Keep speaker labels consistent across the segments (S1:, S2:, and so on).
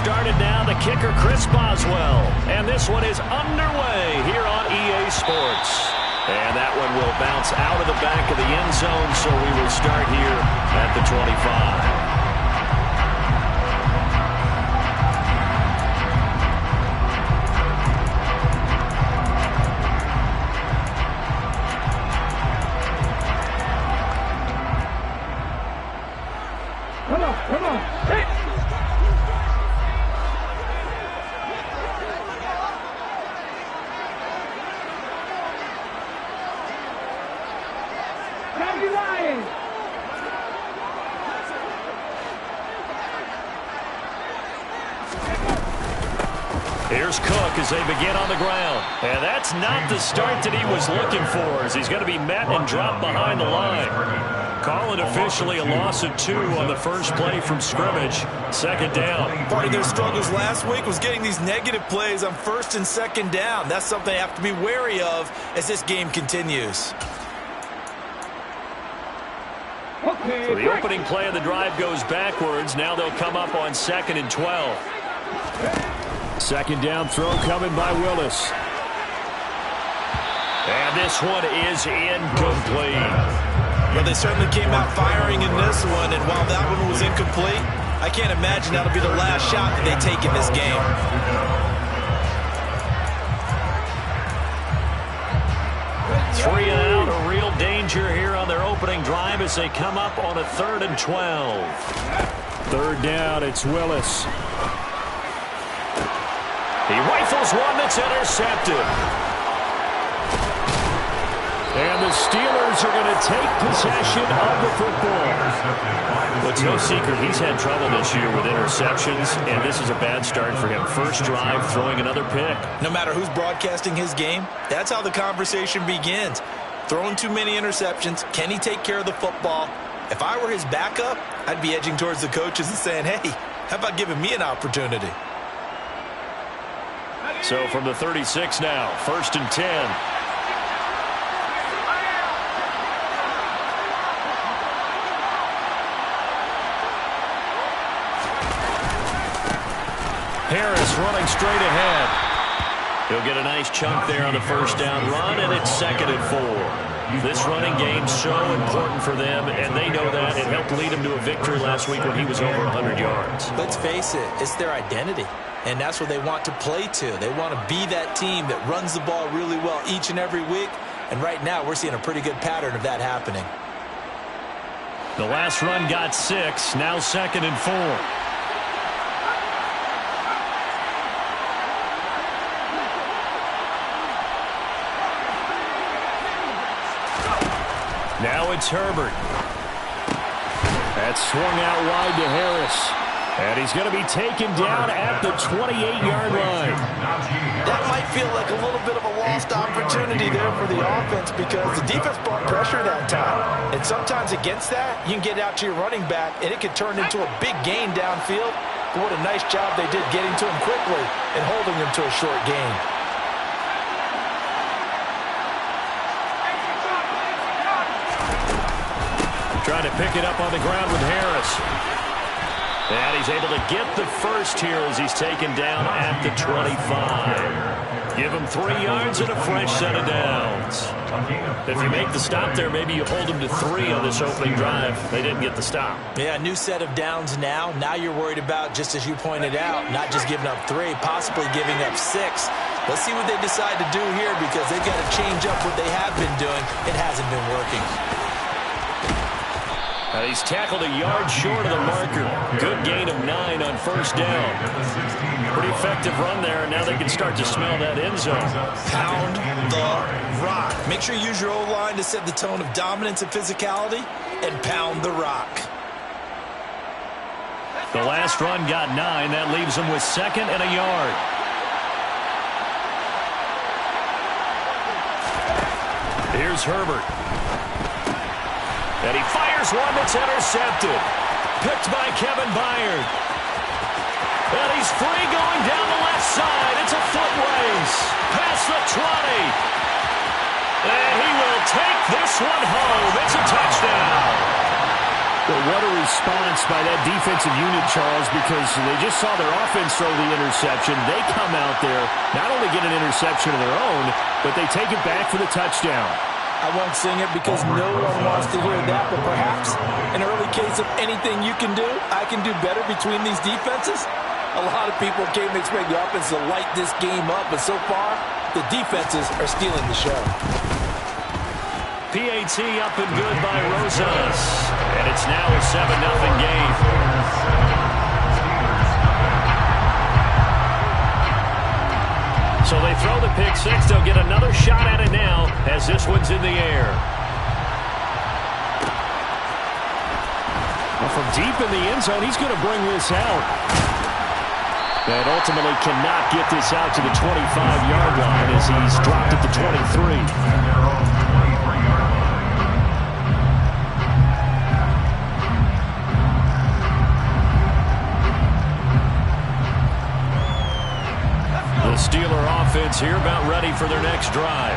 S1: started now. The kicker, Chris Boswell. And this one is underway here on EA Sports. And that one will bounce out of the back of the end zone, so we will start here at the 25.
S2: Come on. Hey.
S1: Here's Cook as they begin on the ground. And that's not the start that he was looking for, as he's going to be met and dropped behind the line. Call it officially a loss of 2 on the first play from scrimmage. Second down.
S3: Part of their struggles last week was getting these negative plays on first and second down. That's something they have to be wary of as this game continues.
S1: So the opening play of the drive goes backwards. Now they'll come up on 2nd and 12. Second down throw coming by Willis. And this one is incomplete.
S3: Well, they certainly came out firing in this one, and while that one was incomplete, I can't imagine that'll be the last shot that they take in this game.
S1: Three and out, a real danger here on their opening drive as they come up on a 3rd and 12. Third down, it's Willis. He rifles one that's intercepted. And the Steelers are going to take possession of the football. Well, it's no secret he's had trouble this year with interceptions, and this is a bad start for him. First drive, throwing another pick.
S3: No matter who's broadcasting his game, that's how the conversation begins. Throwing too many interceptions, can he take care of the football? If I were his backup, I'd be edging towards the coaches and saying, hey, how about giving me an opportunity?
S1: So from the 36 now, 1st and 10. Harris running straight ahead. He'll get a nice chunk there on the first down run, and it's 2nd and 4. This running game's so important for them, and they know that. It helped lead them to a victory last week when he was over 100 yards.
S3: Let's face it, it's their identity, and that's what they want to play to. They want to be that team that runs the ball really well each and every week, and right now we're seeing a pretty good pattern of that happening.
S1: The last run got 6, now 2nd and 4. Now it's Herbert. That's swung out wide to Harris. And he's going to be taken down at the 28-yard line.
S3: That might feel like a little bit of a lost opportunity there for the offense because the defense brought pressure that time. And sometimes against that, you can get out to your running back, and it could turn into a big gain downfield. But what a nice job they did getting to him quickly and holding him to a short gain.
S1: Trying to pick it up on the ground with Harris. And he's able to get the first here as he's taken down at the 25. Give him 3 yards and a fresh set of downs. If you make the stop there, maybe you hold him to 3 on this opening drive. They didn't get the stop.
S3: Yeah, new set of downs now. Now you're worried about, just as you pointed out, not just giving up 3, possibly giving up 6. Let's see what they decide to do here because they've got to change up what they have been doing. It hasn't been working.
S1: He's tackled a yard short of the marker. Good gain of 9 on first down. Pretty effective run there, and now they can start to smell that end zone.
S3: Pound the rock. Make sure you use your O-line to set the tone of dominance and physicality, and pound the rock.
S1: The last run got 9. That leaves them with 2nd and a yard. Here's Herbert. And he fires one that's intercepted. Picked by Kevin Byard. And he's free going down the left side. It's a foot race. Past the 20. And he will take this one home. It's a touchdown. Well, what a response by that defensive unit, Charles, because they just saw their offense throw the interception. They come out there, not only get an interception of their own, but they take it back for the touchdown.
S3: I won't sing it because no one wants to hear that, but perhaps an early case of anything you can do, I can do better between these defenses. A lot of people came to expect the offense to light this game up, but so far, the defenses are stealing the show.
S1: PAT up and good by Rosas. And it's now a 7-0 game. So they throw the pick six. They'll get another shot at it now as this one's in the air. Well, from deep in the end zone, he's going to bring this out. And ultimately cannot get this out to the 25-yard line as he's dropped at the 23. The Steeler offense here about ready for their next drive.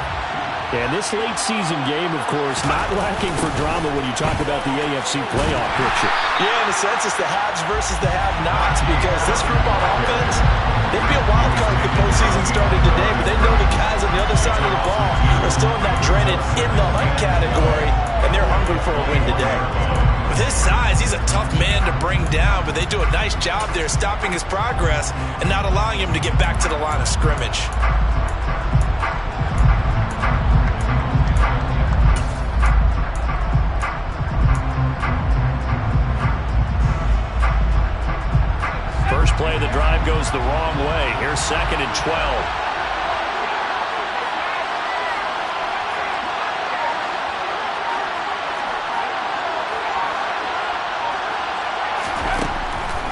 S1: And this late season game, of course, not lacking for drama when you talk about the AFC playoff picture.
S3: Yeah, in a sense, it's the haves versus the have-nots because this group on offense, they'd be a wild card if the postseason started today, but they know the guys on the other side of the ball are still in that dreaded in-the-hunt category, and they're hungry for a win today. With his size, he's a tough man to bring down, but they do a nice job there stopping his progress and not allowing him to get back to the line of scrimmage.
S1: First play of the drive goes the wrong way. Here's 2nd and 12.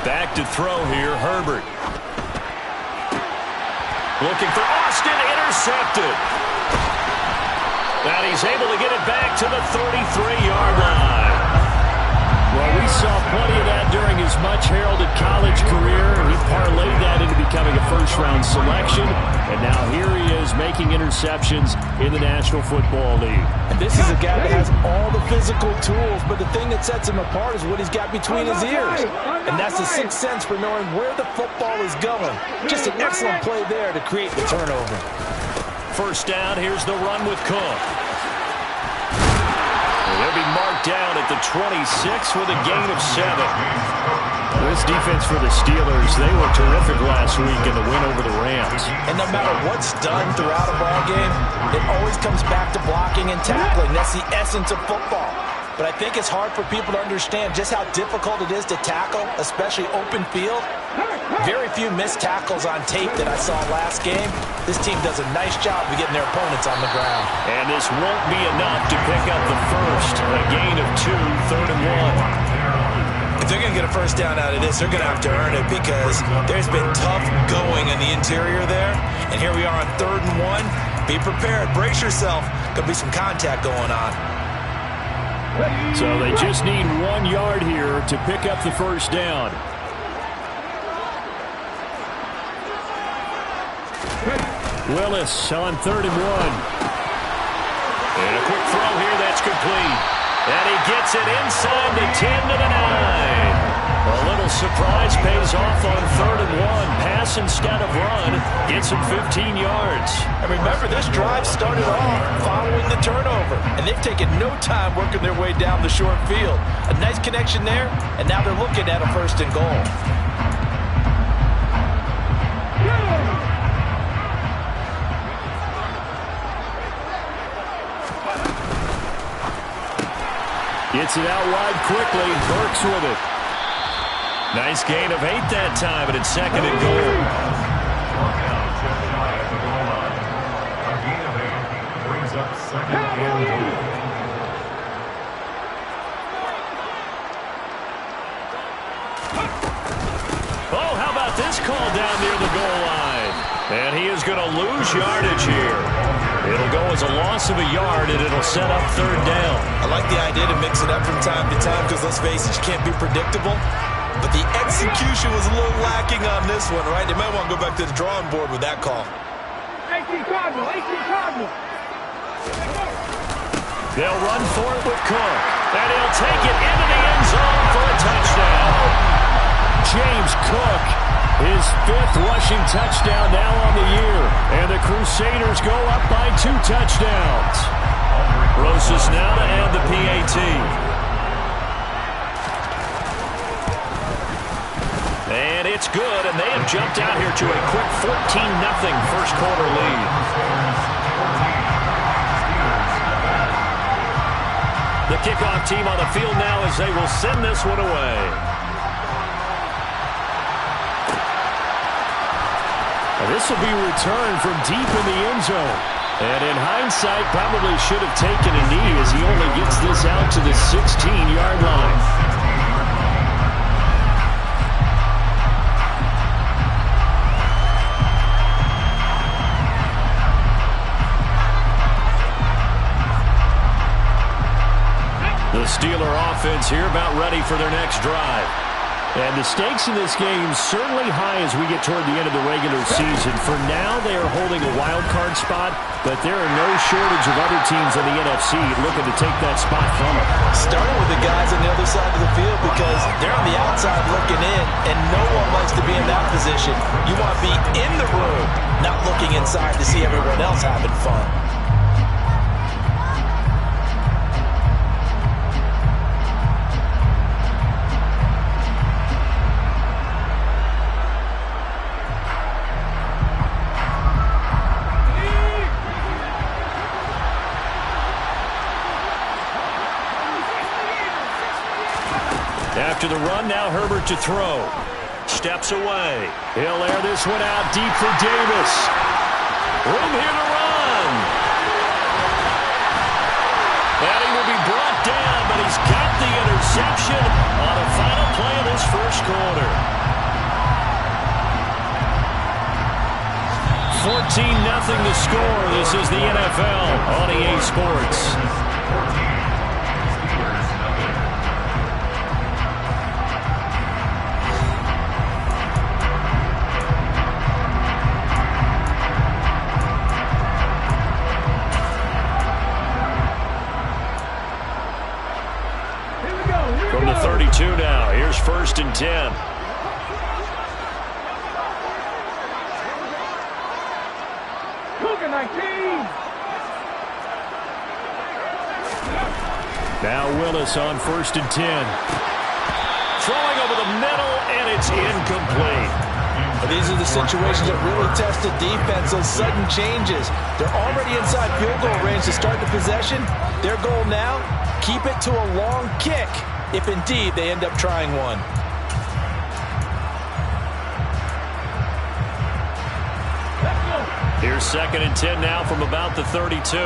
S1: Back to throw here, Herbert. Looking for Austin, intercepted. And he's able to get it back to the 33-yard line. Well, we saw plenty of that during his much-heralded college career. He parlayed that into becoming a first-round selection. And now here he is making interceptions in the National Football League.
S3: And this is a guy that has all the physical tools, but the thing that sets him apart is what he's got between his ears. And that's the sixth sense for knowing where the football is going. Just an excellent play there to create the turnover.
S1: First down, here's the run with Cook. They'll be marked down at the 26 with a gain of 7. This defense for the Steelers, they were terrific last week in the win over the Rams.
S3: And no matter what's done throughout a ball game, it always comes back to blocking and tackling. That's the essence of football. But I think it's hard for people to understand just how difficult it is to tackle, especially open field. Very few missed tackles on tape that I saw last game. This team does a nice job of getting their opponents on the ground.
S1: And this won't be enough to pick up the first. A gain of 2, 3rd and 1.
S3: If they're going to get a first down out of this, they're going to have to earn it because there's been tough going in the interior there. And here we are on 3rd and 1. Be prepared. Brace yourself. Could be some contact going on.
S1: So they just need 1 yard here to pick up the first down. Willis on 3rd and 1. And a quick throw here, that's complete. And he gets it inside the 10 to the 9. A little surprise pays off on 3rd and 1. Pass instead of run. Gets him 15 yards.
S3: And remember, this drive started off following the turnover. And they've taken no time working their way down the short field. A nice connection there, and now they're looking at a 1st and goal.
S1: Gets it out wide quickly. Burks with it. Nice gain of 8 that time, and it's 2nd and goal. Oh, how about this call down near the goal line? And he is going to lose yardage here. It'll go as a loss of a yard, and it'll set up 3rd down.
S3: I like the idea to mix it up from time to time because, let's face it, you can't be predictable. But the execution was a little lacking on this one, right? They might want to go back to the drawing board with that call.
S2: 18 Cardinal, 18 Cardinal.
S1: They'll run for it with Cook. And he'll take it into the end zone for a touchdown. James Cook, his 5th rushing touchdown now on the year. And the Crusaders go up by 2 touchdowns. Rosas now to add the PAT. And it's good, and they have jumped out here to a quick 14-0 first quarter lead. The kickoff team on the field now as they will send this one away. And this will be returned from deep in the end zone. And in hindsight, probably should have taken a knee as he only gets this out to the 16-yard line. The Steeler offense here about ready for their next drive. And the stakes in this game certainly high as we get toward the end of the regular season. For now, they are holding a wild card spot, but there are no shortage of other teams in the NFC looking to take that spot from them.
S3: Starting with the guys on the other side of the field because they're on the outside looking in, and no one likes to be in that position. You want to be in the room, not looking inside to see everyone else having fun.
S1: After the run, now Herbert to throw. Steps away. He'll air this one out deep for Davis. Room here to run. And he will be brought down, but he's got the interception on the final play of this first quarter. 14-0 the score. This is the NFL on EA Sports. From the 32 now, here's 1st and 10. Now Willis on 1st and 10. Throwing over the middle, and it's incomplete.
S3: These are the situations that really test the defense, those sudden changes. They're already inside field goal range to start the possession. Their goal now, keep it to a long kick, if indeed they end up trying one.
S1: Here's 2nd and 10 now from about the 32.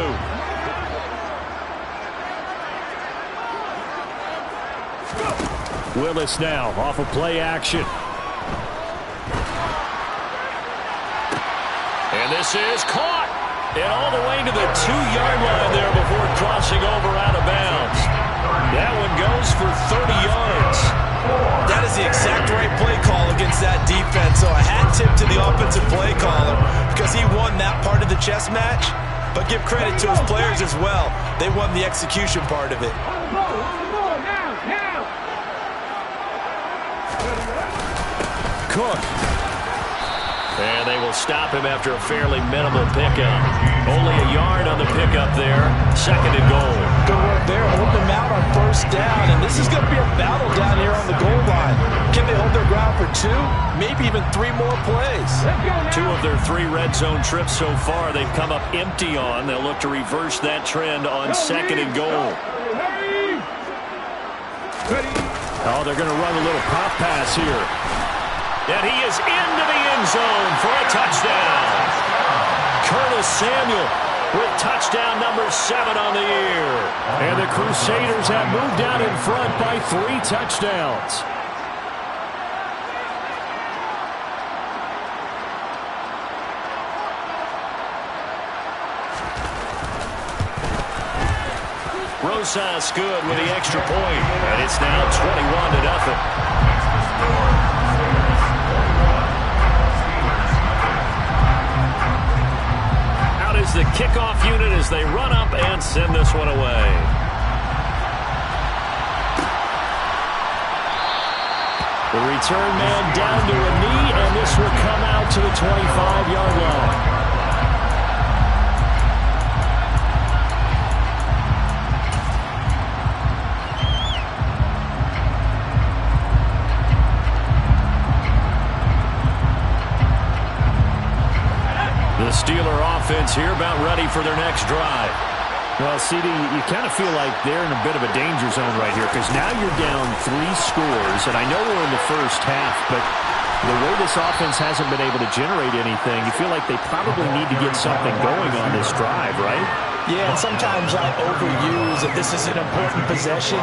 S1: Willis now off of play action. And this is caught. And all the way to the 2-yard line there before crossing over out of bounds. That one goes for 30 yards.
S3: That is the exact right play call against that defense. So a hat tip to the offensive play caller because he won that part of the chess match. But give credit to his players as well. They won the execution part of it.
S1: Cook. And they will stop him after a fairly minimal pickup. Only a yard on the pickup there. 2nd and goal.
S3: Good work there. Hold them out on 1st down. And this is going to be a battle down here on the goal line. Can they hold their ground for 2? Maybe even 3 more plays.
S1: 2 of their 3 red zone trips so far they've come up empty on. They'll look to reverse that trend on 2nd and goal. Oh, they're going to run a little pop pass here. And he is into the end zone for a touchdown. Curtis Samuel with touchdown number 7 on the year. And the Crusaders have moved out in front by 3 touchdowns. Rosas good with the extra point. And it's now 21-0. Is the kickoff unit as they run up and send this one away. The return man down to a knee, and this will come out to the 25-yard line. The Steeler offense here about ready for their next drive.
S4: Well, CD, you kind of feel like they're in a bit of a danger zone right here because now you're down 3 scores, and I know we're in the first half, but the way this offense hasn't been able to generate anything, you feel like they probably need to get something going on this drive, right?
S3: Yeah, and sometimes I overuse that this is an important possession,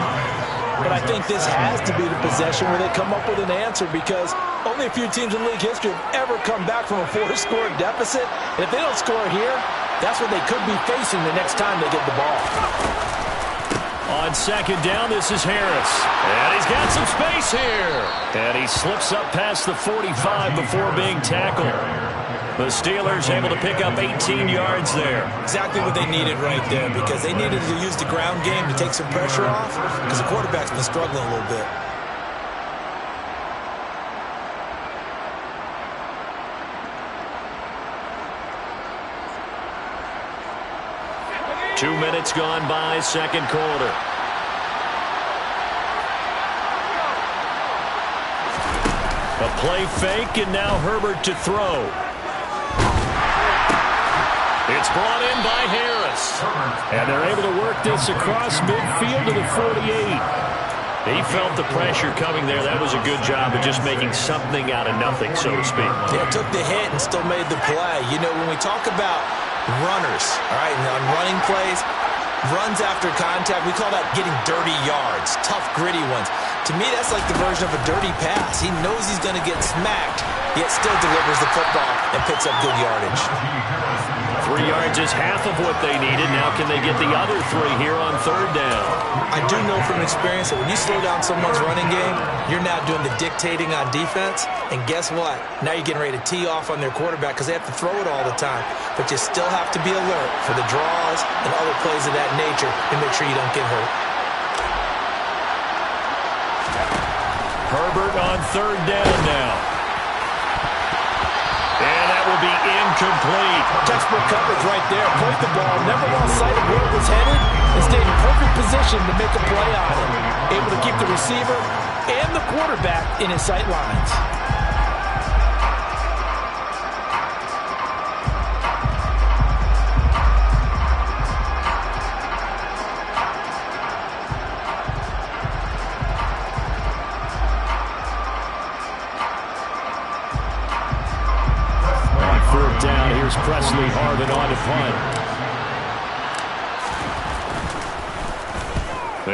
S3: but I think this has to be the possession where they come up with an answer because only a few teams in league history have ever come back from a 4-score deficit, and if they don't score here, that's what they could be facing the next time they get the ball.
S1: On second down, this is Harris. And he's got some space here. And he slips up past the 45 before being tackled. The Steelers able to pick up 18 yards there.
S3: Exactly what they needed right there because they needed to use the ground game to take some pressure off because the quarterback's been struggling a little bit.
S1: Two minutes gone by, second quarter. A play fake, and now Herbert to throw. It's brought in by Harris. And they're able to work this across midfield to the 48. He felt the pressure coming there. That was a good job of just making something out of nothing, so to speak.
S3: Yeah, took the hit and still made the play. You know, when we talk about runners, all right, and on running plays, runs after contact, we call that getting dirty yards, tough, gritty ones. To me, that's like the version of a dirty pass. He knows he's going to get smacked, yet still delivers the football and picks up good yardage.
S1: 3 yards is half of what they needed. Now can they get the other 3 here on third down?
S3: I do know from experience that when you slow down someone's running game, you're now doing the dictating on defense. And guess what? Now you're getting ready to tee off on their quarterback because they have to throw it all the time. But you still have to be alert for the draws and other plays of that nature and make sure you don't get hurt.
S1: Herbert on third down now. And that will be incomplete.
S3: Textbook coverage right there. Played the ball, never lost sight of where it was headed, and stayed in perfect position to make a play on it. Able to keep the receiver and the quarterback in his sight lines.
S1: Down, here's Presley Harvin on to punt.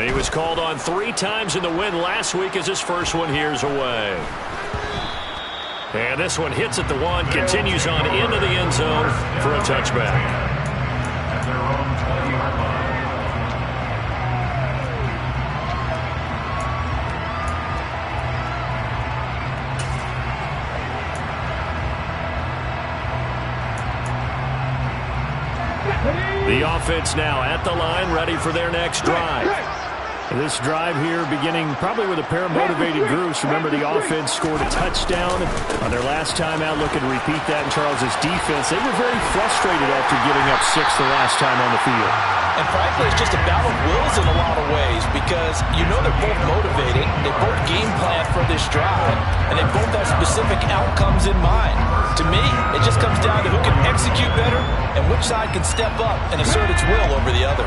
S1: He was called on 3 times in the win last week as his first one here's away. And this one hits at the 1, continues on into the end zone for a touchback. The offense now at the line, ready for their next drive.
S4: This drive here beginning probably with a pair of motivated groups. Remember, the offense scored a touchdown on their last time out, looking to repeat that in Charles's defense. They were very frustrated after giving up 6 the last time on the field.
S3: And frankly, it's just a battle of wills in a lot of ways because you know they're both motivated, they both game plan for this drive, and they both have specific outcomes in mind. To me, it just comes down to who can execute better and which side can step up and assert its will over the other.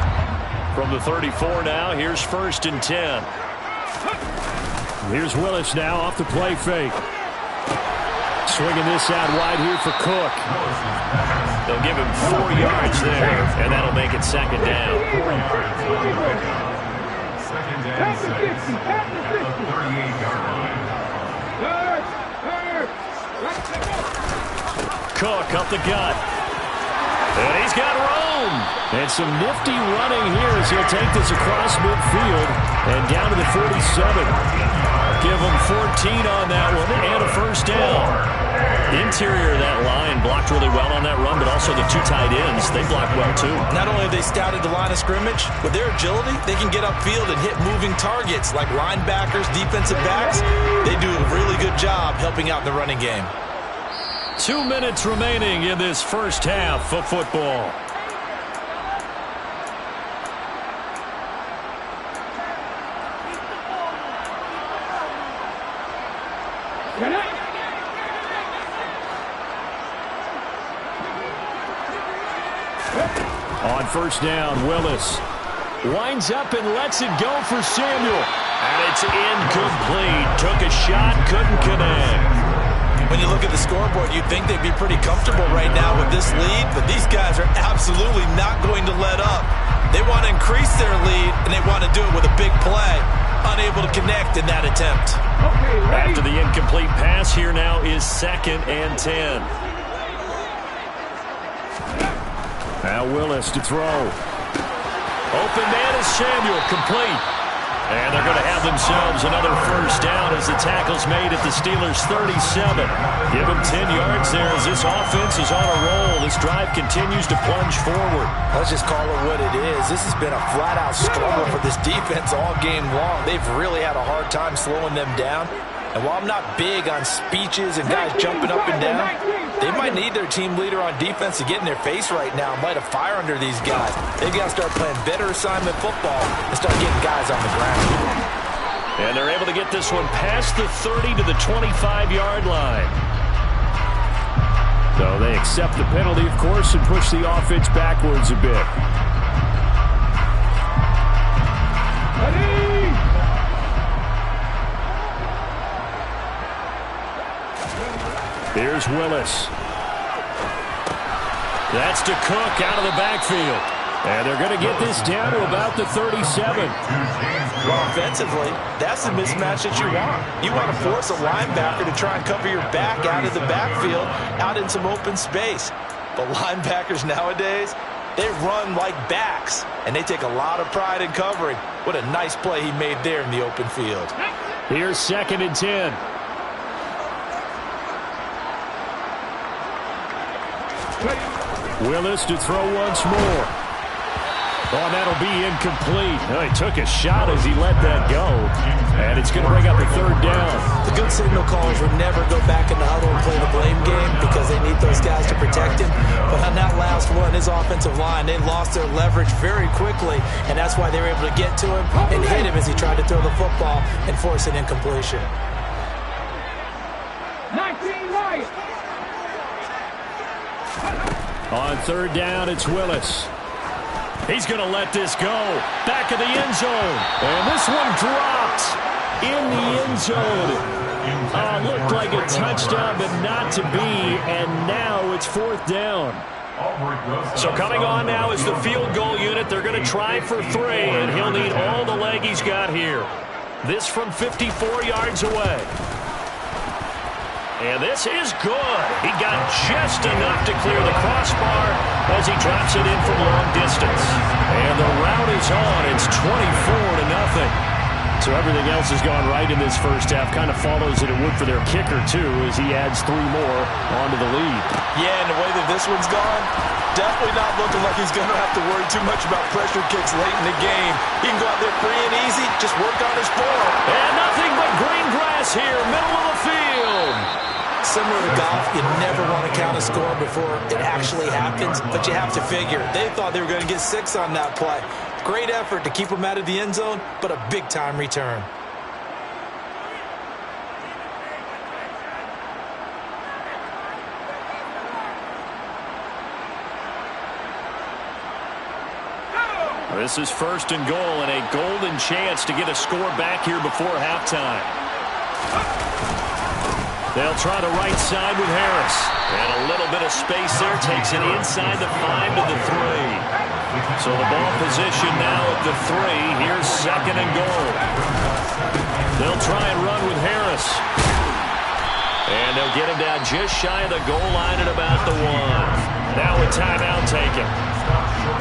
S1: From the 34 now, here's 1st and 10.
S4: Here's Willis now off the play fake. Swinging this out wide here for Cook.
S1: They'll give him 4 yards there, and that'll make it second down.
S2: Second and 6. At the 38-yard line.
S1: Cook up the gut. And he's got room.
S4: And some nifty running here as he'll take this across midfield and down to the 47.
S1: Give him 14 on that one and a first down. Interior of that line blocked really well on that run, but also the 2 tight ends, they blocked well too.
S3: Not only have they scouted the line of scrimmage, with their agility, they can get upfield and hit moving targets like linebackers, defensive backs. They do a really job helping out in the running game.
S1: 2 minutes remaining in this first half of football.
S4: On first down, Willis winds up and lets it go for Samuel.
S1: And it's incomplete. Took a shot, couldn't connect.
S3: When you look at the scoreboard, you'd think they'd be pretty comfortable right now with this lead, but these guys are absolutely not going to let up. They want to increase their lead, and they want to do it with a big play. Unable to connect in that attempt.
S1: After the incomplete pass, here now is 2nd and 10.
S4: Now Willis to throw.
S1: Open man is Samuel, complete. And they're going to have themselves another first down as the tackle's made at the Steelers' 37. Give them 10 yards there as this offense is on a roll. This drive continues to plunge forward.
S3: Let's just call it what it is. This has been a flat-out struggle for this defense all game long. They've really had a hard time slowing them down. And while I'm not big on speeches and guys jumping up and down, they might need their team leader on defense to get in their face right now and light a fire under these guys. They've got to start playing better assignment football and start getting guys on the ground.
S1: And they're able to get this one past the 30 to the 25-yard line.
S4: So they accept the penalty, of course, and push the offense backwards a bit. Here's Willis. That's to Cook out of the backfield. And they're going to get this down to about the 37.
S3: Well, offensively, that's the mismatch that you want. You want to force a linebacker to try and cover your back out of the backfield, out in some open space. But linebackers nowadays, they run like backs, and they take a lot of pride in covering. What a nice play he made there in the open field.
S4: Here's 2nd and 10. Willis to throw once more. Oh, that'll be incomplete. Oh, he took a shot as he let that go. And it's going to bring up a 3rd down.
S3: The good signal callers would never go back in the huddle and play the blame game because they need those guys to protect him. But on that last one, his offensive line, they lost their leverage very quickly. And that's why they were able to get to him and hit him as he tried to throw the football and force an incompletion.
S2: 19 Lions.
S4: On 3rd down, it's Willis.
S1: He's going to let this go. Back of the end zone. And this one dropped in the end zone. Looked like a touchdown, but not to be. And now it's 4th down. So coming on now is the field goal unit. They're going to try for 3, and he'll need all the leg he's got here. This from 54 yards away. And this is good. He got just enough to clear the crossbar as he drops it in from long distance. And the route is on. It's 24-0.
S4: So everything else has gone right in this first half. Kind of follows that it would for their kicker, too, as he adds 3 more onto the lead.
S3: Yeah, and the way that this one's gone, definitely not looking like he's going to have to worry too much about pressure kicks late in the game. He can go out there free and easy, just work on his form.
S1: And nothing but green grass here, middle of the field.
S3: Similar to golf, you never want to count a score before it actually happens, but you have to figure. They thought they were going to get 6 on that play. Great effort to keep them out of the end zone, but a big-time return.
S1: This is 1st and goal and a golden chance to get a score back here before halftime. They'll try the right side with Harris. And a little bit of space there. Takes it inside the 5 to the 3. So the ball position now at the 3. Here's 2nd and goal. They'll try and run with Harris. And they'll get him down just shy of the goal line at about the 1. Now a timeout taken.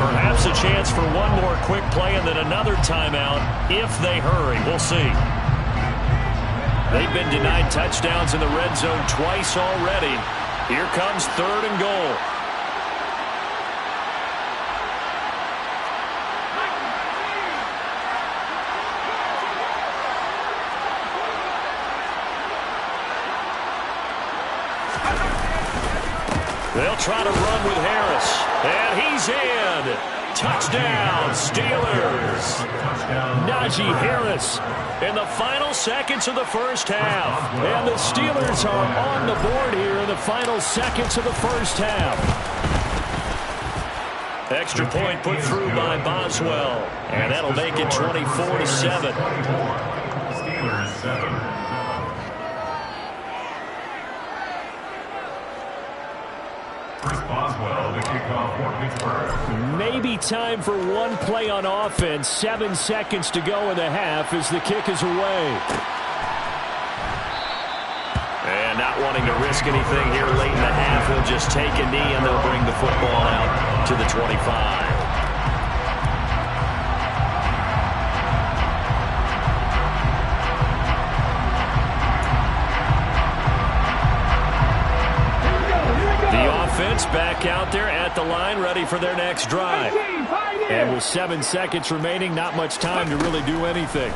S1: Perhaps a chance for one more quick play and then another timeout if they hurry. We'll see. They've been denied touchdowns in the red zone twice already. Here comes 3rd and goal. They'll try to run with Harris. And he's in. Touchdown, Steelers. Najee Harris in the final seconds of the first half. And the Steelers are on the board here in the final seconds of the first half. Extra point put through by Boswell. And that'll make it 24-7.
S5: Steelers 7. Boswell, the kickoff for Pittsburgh.
S1: Maybe time for one play on offense. 7 seconds to go in the half as the kick is away. And not wanting to risk anything here late in the half, he'll just take a knee and they'll bring the football out to the 25. Back out there at the line, ready for their next drive. And with 7 seconds remaining, not much time to really do anything.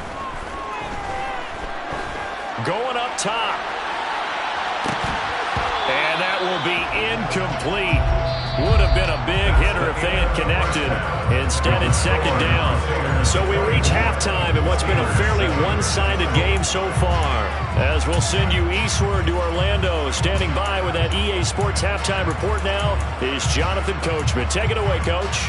S1: Going up top. And that will be incomplete. Would have been a big hitter if they had connected. Instead, it's second down. So we reach halftime in what's been a fairly one-sided game so far. As we'll send you eastward to Orlando. Standing by with that EA Sports halftime report now is Jonathan Coachman. Take it away, Coach.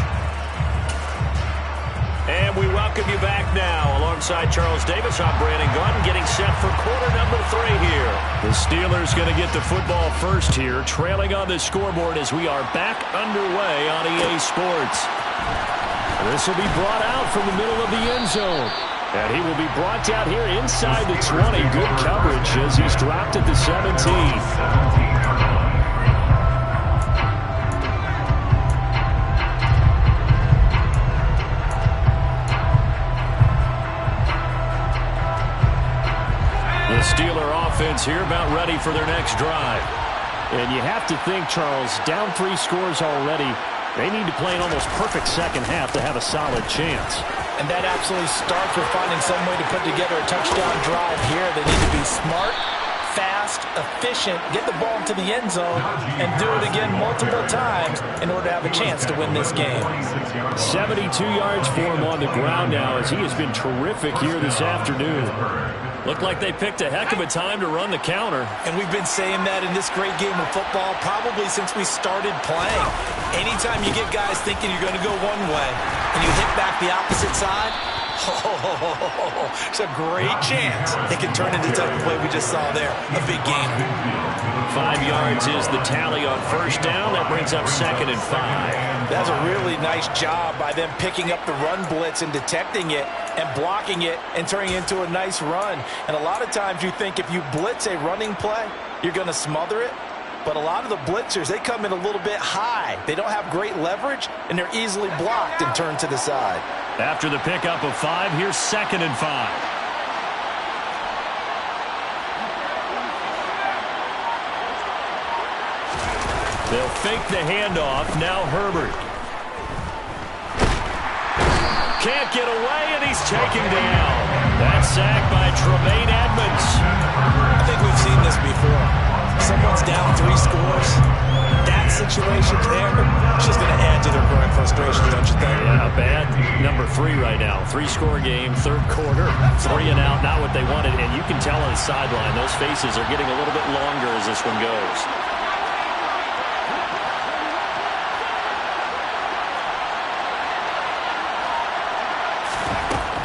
S1: And we welcome you back now. Alongside Charles Davis, I'm Brandon Gaudin, getting set for quarter number 3 here. The Steelers going to get the football first here, trailing on the scoreboard as we are back underway on EA Sports. This will be brought out from the middle of the end zone. And he will be brought down here inside the 20. Good coverage as he's dropped at the 17. Steeler offense here about ready for their next drive.
S4: And you have to think, Charles, down 3 scores already. They need to play an almost perfect second half to have a solid chance.
S3: And that absolutely starts with finding some way to put together a touchdown drive here. They need to be smart, fast, efficient, get the ball into the end zone, and do it again multiple times in order to have a chance to win this game.
S4: 72 yards for him on the ground now as he has been terrific here this afternoon.
S1: Looked like they picked a heck of a time to run the counter.
S3: And we've been saying that in this great game of football probably since we started playing. Anytime you get guys thinking you're going to go one way and you hit back the opposite side, it's a great chance it can turn into the type of play we just saw there. A big game.
S1: 5 yards is the tally on first down. That brings up 2nd and 5.
S3: That's a really nice job by them picking up the run blitz and detecting it and blocking it and turning it into a nice run. And a lot of times you think if you blitz a running play, you're going to smother it. But a lot of the blitzers, they come in a little bit high. They don't have great leverage, and they're easily blocked and turned to the side.
S1: After the pickup of 5, here's 2nd and 5. They'll fake the handoff. Now Herbert. Can't get away, and he's taken down. That sack by Tremaine Edmonds.
S3: I think we've seen this before. Someone's down 3 scores. That situation there is just going to add to their growing frustration, don't you think?
S1: Yeah, bad number 3 right now. 3-score game, 3rd quarter. 3 and out, not what they wanted. And you can tell on the sideline, those faces are getting a little bit longer as this one goes.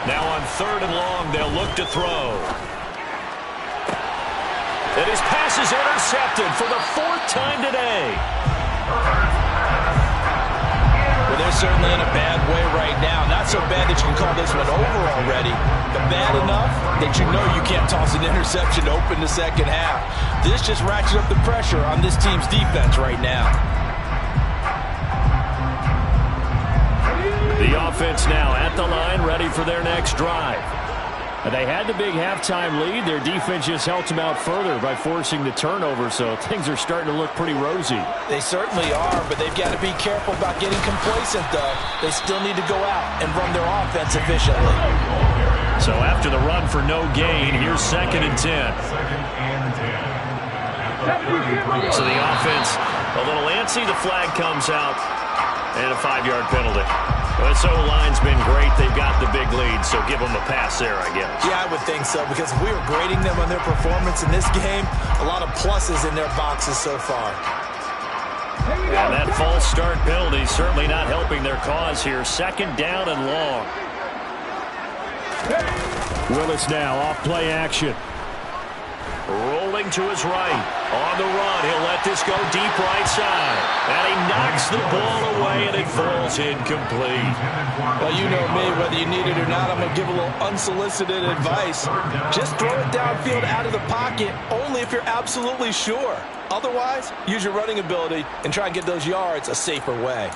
S1: Now on 3rd and long, they'll look to throw. And his pass is intercepted for the 4th time today.
S3: Well, they're certainly in a bad way right now. Not so bad that you can call this one over already, but bad enough that you know you can't toss an interception to open the second half. This just ratchets up the pressure on this team's defense right now.
S1: The offense now at the line, ready for their next drive.
S4: They had the big halftime lead. Their defense just helped them out further by forcing the turnover, so things are starting to look pretty rosy.
S3: They certainly are, but they've got to be careful about getting complacent, though. They still need to go out and run their offense efficiently.
S1: So after the run for no gain, here's 2nd and 10. So the offense A little antsy, the flag comes out, and a 5-yard penalty. Well, this O-line's been great. They've got the big lead, so give them a pass there, I guess.
S3: Yeah, I would think so, because if we were grading them on their performance in this game, a lot of pluses in their boxes so far.
S1: And that false start penalty certainly not helping their cause here. 2nd down and long.
S4: Willis now off play action.
S1: Rolling to his right. On the run, he'll let this go deep right side. And he knocks the ball away, and it falls incomplete.
S3: Well, you know me, whether you need it or not, I'm going to give a little unsolicited advice. Just throw it downfield out of the pocket, only if you're absolutely sure. Otherwise, use your running ability and try and get those yards a safer way.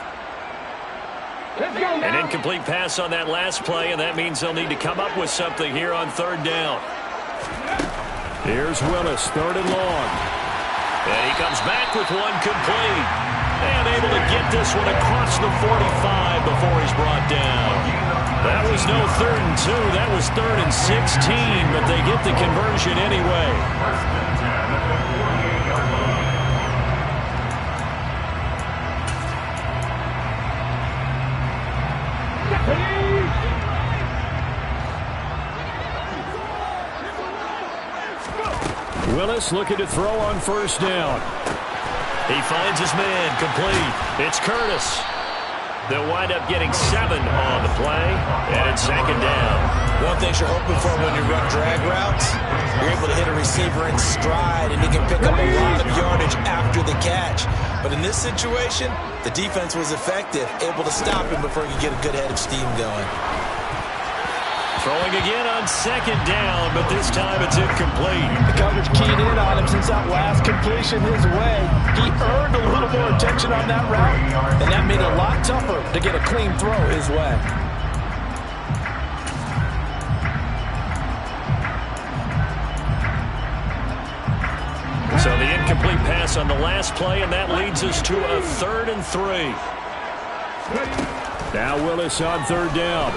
S1: An incomplete pass on that last play, and that means they'll need to come up with something here on 3rd down.
S4: Here's Willis, 3rd and long.
S1: And he comes back with one complete. And able to get this one across the 45 before he's brought down. That was no 3rd and 2. That was 3rd and 16, but they get the conversion anyway.
S4: Willis looking to throw on 1st down.
S1: He finds his man, complete. It's Curtis. They'll wind up getting 7 on the play, and it's 2nd down.
S3: One thing you're hoping for when you run drag routes, you're able to hit a receiver in stride, and he can pick up a lot of yardage after the catch. But in this situation, the defense was effective, able to stop him before he could get a good head of steam going.
S1: Throwing again on 2nd down, but this time it's incomplete.
S3: The coverage keyed in on him since that last completion his way. He earned a little more attention on that route, and that made it a lot tougher to get a clean throw his way.
S1: So the incomplete pass on the last play, and that leads us to a 3rd and 3.
S4: Now Willis on 3rd down.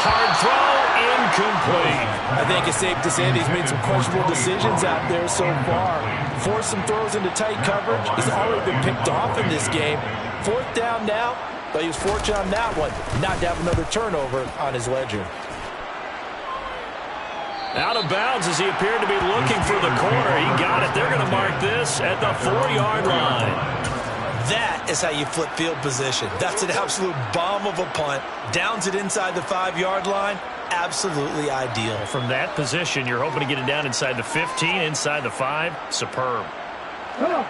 S1: Hard throw, incomplete.
S3: I think it's safe to say that he's made some questionable decisions out there so far. Forced some throws into tight coverage. He's already been picked off in this game. 4th down now, but he was fortunate on that one, not to have another turnover on his ledger.
S1: Out of bounds as he appeared to be looking for the corner. He got it. They're going to mark this at the 4-yard line.
S3: That is how you flip field position. That's an absolute bomb of a punt. Downs it inside the 5-yard line. Absolutely ideal.
S1: From that position, you're hoping to get it down inside the 15, inside the 5. Superb.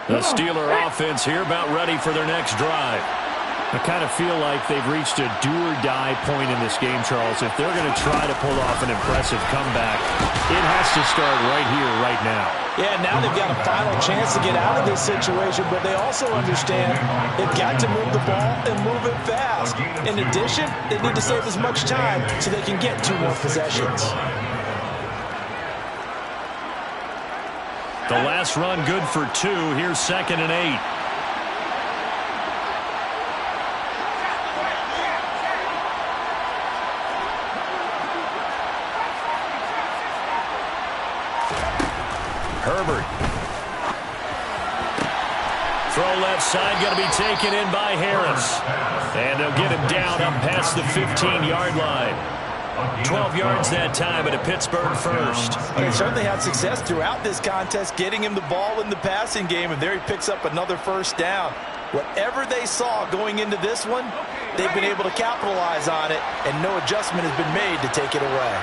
S1: The Steeler offense here about ready for their next drive.
S4: I kind of feel like they've reached a do-or-die point in this game, Charles. If they're going to try to pull off an impressive comeback, it has to start right here, right now.
S3: Yeah, now they've got a final chance to get out of this situation, but they also understand they've got to move the ball and move it fast. In addition, they need to save as much time so they can get 2 more possessions.
S1: The last run good for 2. Here's 2nd and 8. Herbert. Throw left side, going to be taken in by Harris. And they'll get him down up past the 15-yard line. 12 yards that time, but a Pittsburgh first.
S3: They certainly had success throughout this contest, getting him the ball in the passing game, and there he picks up another 1st down. Whatever they saw going into this one, they've been able to capitalize on it, and no adjustment has been made to take it away.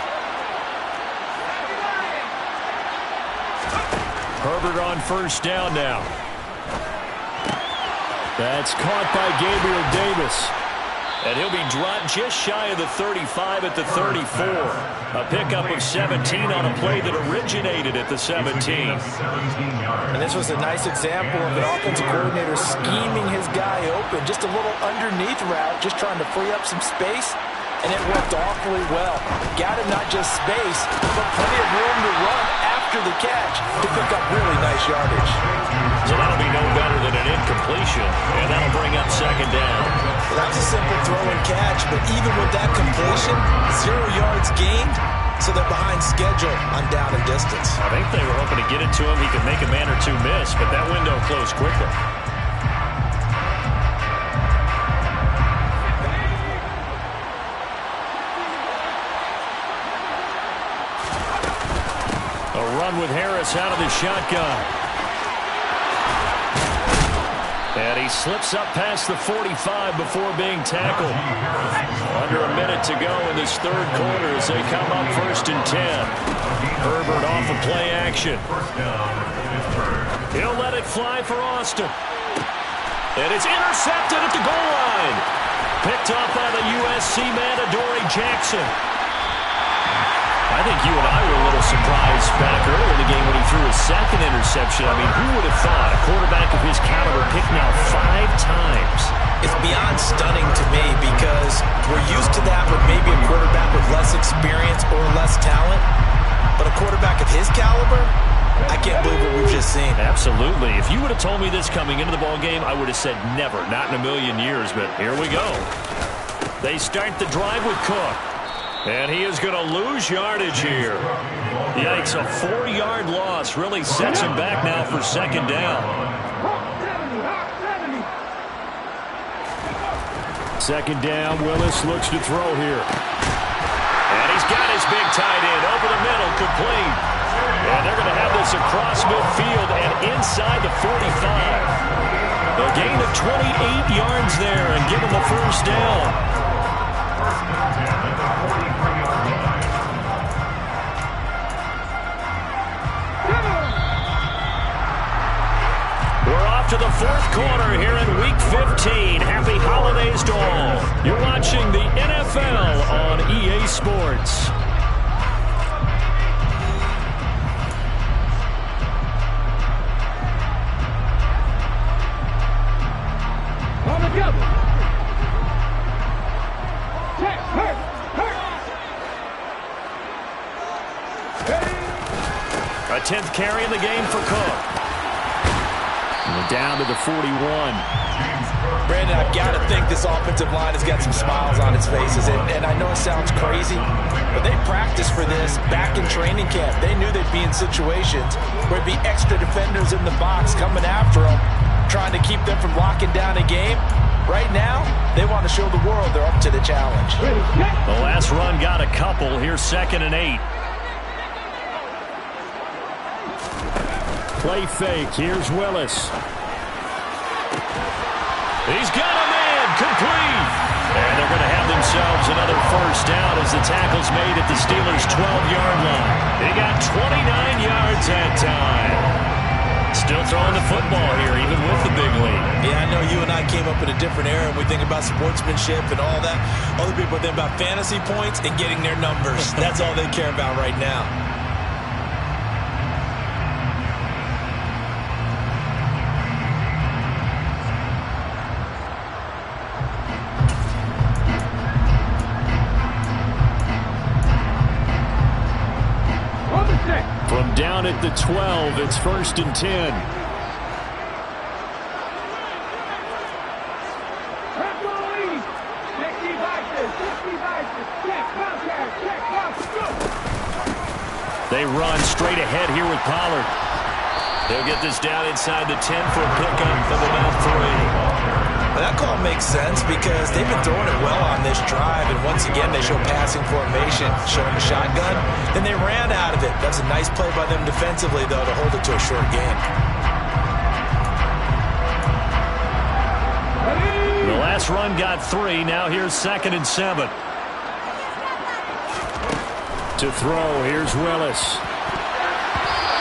S1: Herbert on 1st down now.
S4: That's caught by Gabriel Davis.
S1: And he'll be dropped just shy of the 35 at the 34. A pickup of 17 on a play that originated at the 17.
S3: And this was a nice example of an offensive coordinator scheming his guy open. Just a little underneath route, just trying to free up some space. And it worked awfully well. Got him not just space, but plenty of room to run after the catch to pick up really nice yardage.
S1: So that'll be no better than an incompletion, and that'll bring up 2nd down.
S3: Well, that's a simple throw and catch, but even with that completion, 0 yards gained, so they're behind schedule on down and distance.
S1: I think they were hoping to get it to him. He could make a man or two miss, but that window closed quickly. A run with Harris out of the shotgun. And he slips up past the 45 before being tackled. Under a minute to go in this third quarter as they come up 1st and 10. Herbert off of play action. He'll let it fly for Austin. And it's intercepted at the goal line. Picked up by the USC man, Adoree Jackson. I think you and I were a little surprised back early in the game when he threw his second interception. I mean, who would have thought a quarterback of his caliber picked now 5 times?
S3: It's beyond stunning to me because we're used to that with maybe a quarterback with less experience or less talent. But a quarterback of his caliber, I can't believe what we've just seen.
S1: Absolutely. If you would have told me this coming into the ball game, I would have said never, not in a million years. But here we go. They start the drive with Cook. And he is going to lose yardage here. Yikes, a 4-yard loss really sets him back now for 2nd down.
S4: 2nd down, Willis looks to throw here.
S1: And he's got his big tight end over the middle, complete. And they're going to have this across midfield and inside the 45. A gain of 28 yards there and give him the 1st down. To the 4th quarter here in Week 15. Happy holidays to all. You're watching the NFL on EA Sports.
S2: All together.
S1: A 10th carry in the game for Cook.
S4: Down to the 41.
S3: Brandon, I've got to think this offensive line has got some smiles on its faces. And I know it sounds crazy, but they practiced for this back in training camp. They knew they'd be in situations where there'd be extra defenders in the box coming after them, trying to keep them from locking down a game. Right now, they want to show the world they're up to the challenge.
S1: The last run got a couple. Here's 2nd and 8.
S4: Play fake. Here's Willis.
S1: He's got a man, complete. And they're going to have themselves another 1st down as the tackle's made at the Steelers' 12-yard line. They got 29 yards that time. Still throwing the football here, even with the big lead.
S3: Yeah, I know you and I came up in a different era, and we think about sportsmanship and all that. Other people think about fantasy points and getting their numbers. That's all they care about right now.
S4: From down at the 12, it's 1st and 10.
S1: They run straight ahead here with Pollard. They'll get this down inside the 10 for a pickup of about 3.
S3: That call makes sense because they've been throwing it well on this drive, and once again they show passing formation, showing the shotgun. Then they ran out of it. That's a nice play by them defensively, though, to hold it to a short gain.
S1: The last run got 3. Now here's 2nd and 7.
S4: To throw, here's Willis.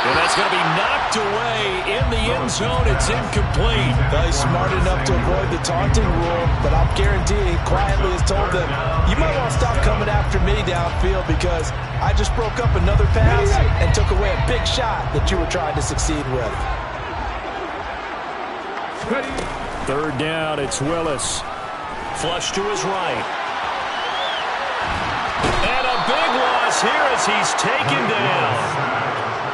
S1: And that's going to be knocked away in the end zone. It's incomplete.
S3: Well, he's smart enough to avoid the taunting rule, but I'll guarantee he quietly has told them, you might want to stop coming after me downfield because I just broke up another pass and took away a big shot that you were trying to succeed with.
S4: 3rd down, it's Willis.
S1: Flush to his right. And a big loss here as he's taken down.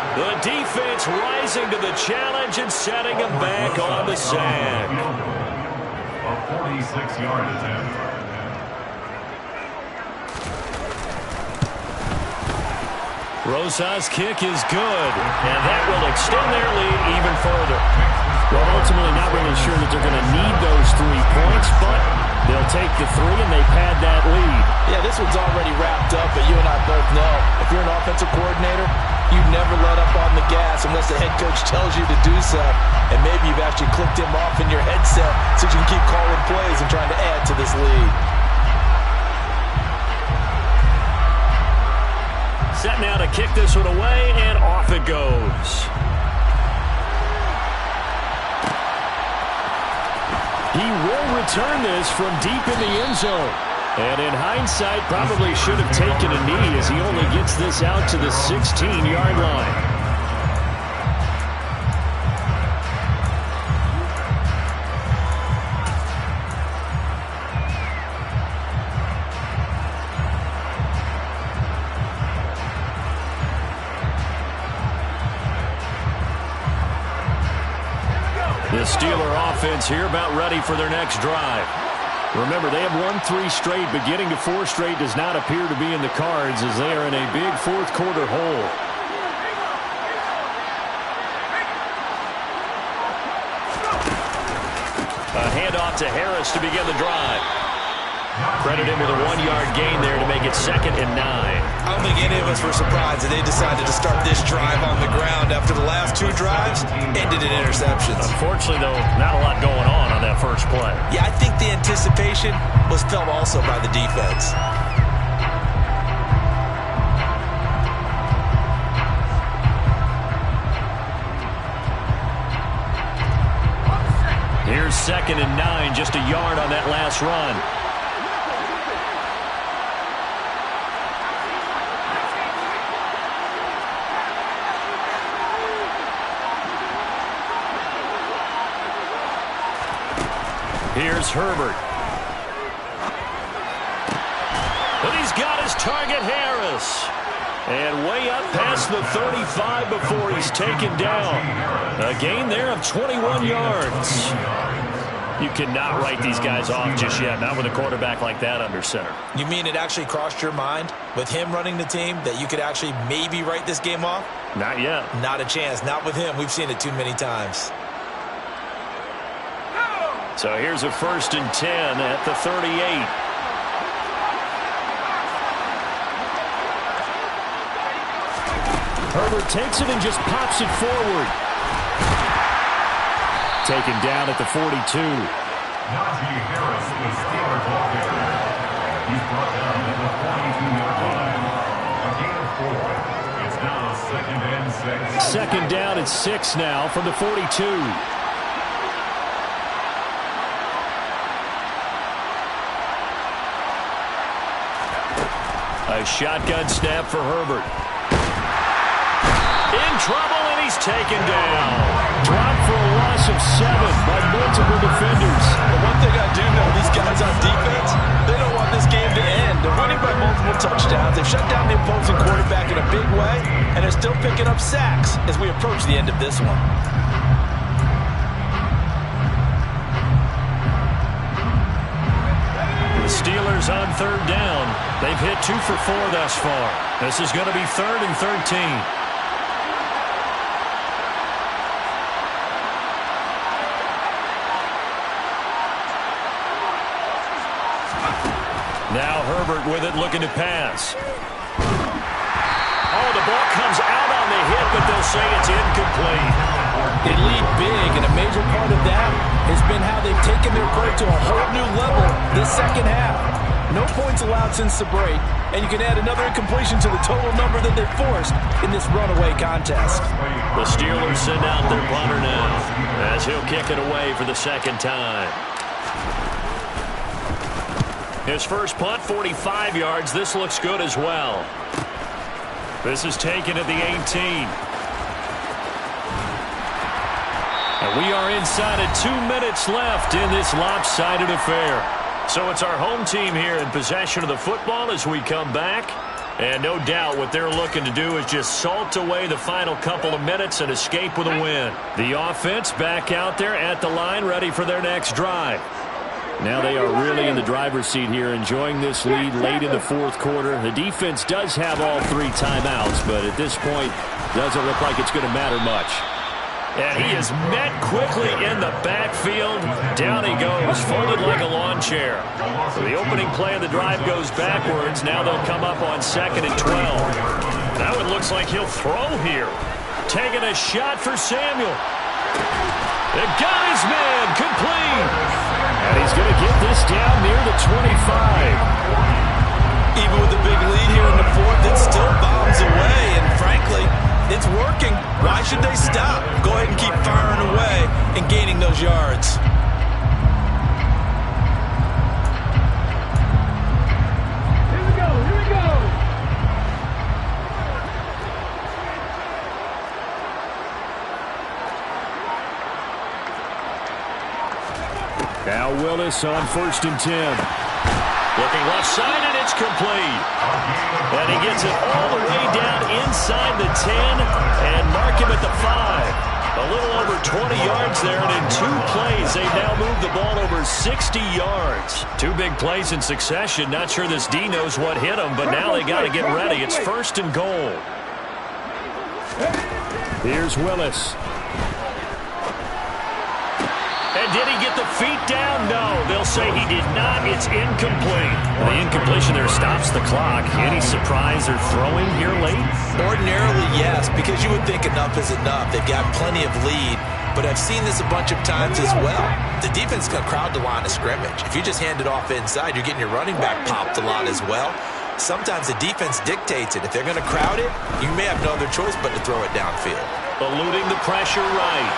S1: The defense rising to the challenge and setting him back on the sack.
S5: A 46-yard attempt.
S1: Rosas' kick is good, and that will extend their lead even further.
S4: Well, ultimately not really sure that they're going to need those 3 points, but they'll take the 3 and they pad that lead.
S3: Yeah, this one's already wrapped up, but you and I both know if you're an offensive coordinator, you never let up on the gas unless the head coach tells you to do so. And maybe you've actually clicked him off in your headset so you can keep calling plays and trying to add to this lead.
S1: Set now to kick this one away, and off it goes.
S4: He will return this from deep in the end zone. And in hindsight, probably should have taken a knee as he only gets this out to the 16-yard line.
S1: The Steeler offense here about ready for their next drive.
S4: Remember, they have won 3 straight, but getting to 4 straight does not appear to be in the cards as they are in a big fourth-quarter hole.
S1: A handoff to Harris to begin the drive. Credit him with a 1-yard gain there to make it 2nd and 9.
S3: I don't think any of us were surprised that they decided to start this drive on the ground after the last 2 drives ended in interceptions.
S1: Unfortunately, though, not a lot going on that first play.
S3: Yeah, I think the anticipation was felt also by the defense.
S1: Here's 2nd and 9, just a yard on that last run. Here's Herbert. And he's got his target, Harris. And way up past the 35 before he's taken down. A gain there of 21 yards. You cannot write these guys off just yet, not with a quarterback like that under center.
S3: You mean it actually crossed your mind with him running the team that you could actually maybe write this game off?
S1: Not yet.
S3: Not a chance. Not with him. We've seen it too many times.
S1: So here's a 1st and 10 at the 38.
S4: Herbert takes it and just pops it forward. Taken down at the 42.
S5: Najee Harris, the Steeler ball carrier. He's brought down at the 42-yard line. A gain of 4. It's now 2nd and 6.
S4: 2nd down at 6 now from the 42.
S1: A shotgun snap for Herbert. In trouble, and he's taken down.
S4: Dropped for a loss of 7 by multiple defenders.
S3: But one thing I do know, these guys on defense, they don't want this game to end. They're winning by multiple touchdowns. They've shut down the opposing quarterback in a big way, and they're still picking up sacks as we approach the end of this one.
S1: The Steelers on 3rd down. They've hit 2 for 4 thus far. This is going to be 3rd and 13. Now Herbert with it, looking to pass. Oh, the ball comes out on the hit, but they'll say it's incomplete.
S3: They lead big, and a major part of that has been how they've taken their play to a whole new level this second half. No points allowed since the break, and you can add another incompletion to the total number that they've forced in this runaway contest.
S1: The Steelers send out their punter now as he'll kick it away for the 2nd time. His first punt, 45 yards. This looks good as well. This is taken at the 18. And we are inside of 2 minutes left in this lopsided affair. So it's our home team here in possession of the football as we come back. And no doubt what they're looking to do is just salt away the final couple of minutes and escape with a win. The offense back out there at the line ready for their next drive.
S4: Now they are really in the driver's seat here, enjoying this lead late in the fourth quarter. The defense does have all 3 timeouts, but at this point, doesn't look like it's going to matter much.
S1: And he is met quickly in the backfield. Down he goes, folded like a lawn chair. The opening play of the drive goes backwards. Now they'll come up on 2nd and 12. That one looks like he'll throw here. Taking a shot for Samuel. They got his man, complete.
S4: And he's going to get this down near the 25.
S3: Even with the big lead here in the fourth, it still bombs away. And frankly, it's working. Why should they stop? Go ahead and keep firing away and gaining those yards.
S2: Here we go, here we go.
S4: Now Willis on 1st and 10.
S1: Looking left side, and it's complete. And he gets it all the way down inside the 10 and mark him at the 5. A little over 20 yards there, and in 2 plays, they've now moved the ball over 60 yards. 2 big plays in succession. Not sure this D knows what hit him, but now they got to get ready. It's 1st and goal.
S4: Here's Willis.
S1: And did he get the feet down? No. They'll say he did not. It's incomplete. The incompletion there stops the clock. Any surprise they're throwing here late?
S3: Ordinarily, yes, because you would think enough is enough. They've got plenty of lead, but I've seen this a bunch of times as well. The defense can crowd the line of scrimmage. If you just hand it off inside, you're getting your running back popped a lot as well. Sometimes the defense dictates it. If they're going to crowd it, you may have no other choice but to throw it downfield.
S1: Eluding the pressure right.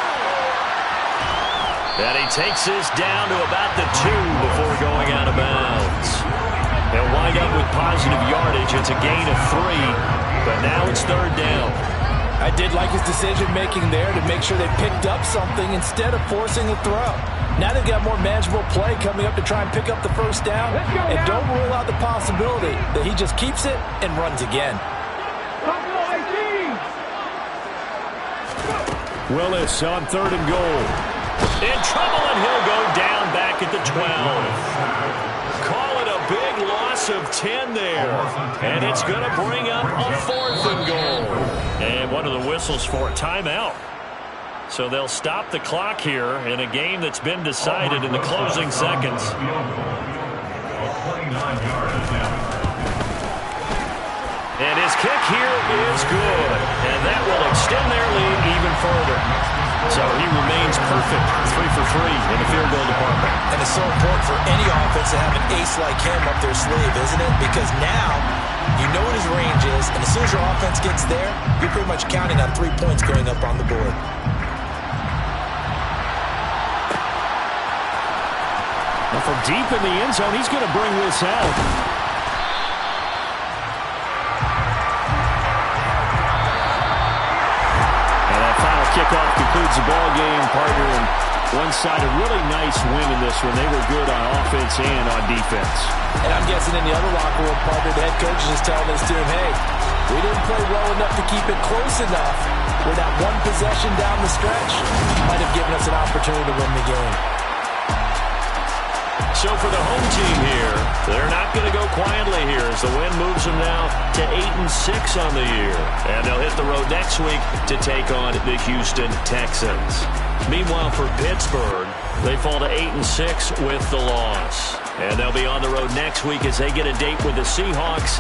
S1: And he takes this down to about the 2 before going out of bounds. They'll wind up with positive yardage. It's a gain of 3, but now it's 3rd down.
S3: I did like his decision-making there to make sure they picked up something instead of forcing a throw. Now they've got more manageable play coming up to try and pick up the 1st down, and don't rule out the possibility that he just keeps it and runs again.
S4: Willis on 3rd and goal.
S1: In trouble, and he'll go down back at the 12. Call it a big loss of 10 there. And it's going to bring up a 4th and goal. And one of the whistles for a timeout. So they'll stop the clock here in a game that's been decided in the closing seconds. And his kick here is good. And that will extend their lead even further. So he remains perfect, 3 for 3 in the field goal department.
S3: And it's so important for any offense to have an ace like him up their sleeve, isn't it? Because now you know what his range is, and as soon as your offense gets there, you're pretty much counting on 3 points going up on the board.
S4: Well, from deep in the end zone, he's going to bring this out. Kickoff concludes the ball game, partner, and one side a really nice win in this one. They were good on offense and on defense.
S3: And I'm guessing in the other locker room, partner, the head coach is just telling his team, hey, we didn't play well enough to keep it close enough where that one possession down the stretch might have given us an opportunity to win the game.
S1: So for the home team here, they're not going to go quietly here as the win moves them now to 8-6 on the year. And they'll hit the road next week to take on the Houston Texans. Meanwhile, for Pittsburgh, they fall to 8-6 with the loss. And they'll be on the road next week as they get a date with the Seahawks.